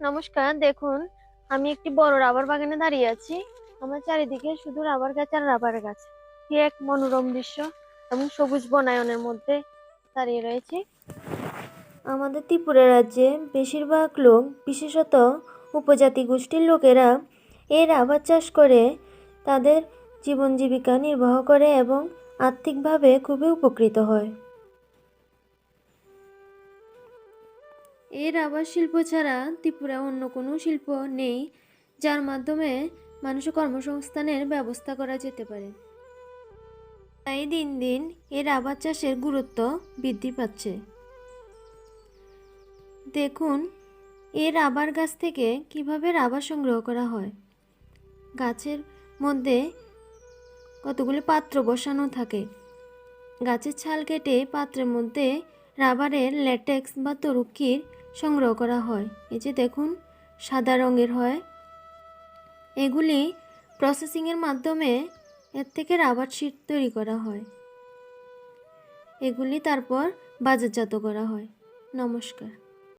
নমস্কার, দেখুন আমি একটি বড় রাবার বাগানে দাঁড়িয়ে আছি। আমার চারিদিকে শুধু রাবার গাছ আর রাবার গাছ। কি এক মনোরম দৃশ্য এবং সবুজ বনায়নের মধ্যে দাঁড়িয়ে রয়েছি। আমাদের ত্রিপুরা রাজ্যে বেশিরভাগ লোক, বিশেষত উপজাতি গোষ্ঠীর লোকেরা এই রাবার চাষ করে তাদের জীবন জীবিকা নির্বাহ করে এবং আর্থিকভাবে খুবই উপকৃত হয়। এই রাবার শিল্প ছাড়া ত্রিপুরা অন্য কোনো শিল্প নেই যার মাধ্যমে মানুষের কর্মসংস্থানের ব্যবস্থা করা যেতে পারে। তাই দিন দিন এই রাবার চাষের গুরুত্ব বৃদ্ধি পাচ্ছে। দেখুন এই রাবার গাছ থেকে কিভাবে রাবার সংগ্রহ করা হয়। গাছের মধ্যে কতগুলি পাত্র বসানো থাকে। গাছের ছাল কেটে পাত্রের মধ্যে রাবারের ল্যাটেক্স বা তরুক্ষীর সংগ্রহ করা হয়। এই যে দেখুন সাদা রঙের হয়। এগুলি প্রসেসিংয়ের মাধ্যমে এর থেকে রাবার শিট তৈরি করা হয়। এগুলি তারপর বাজারজাত করা হয়। নমস্কার।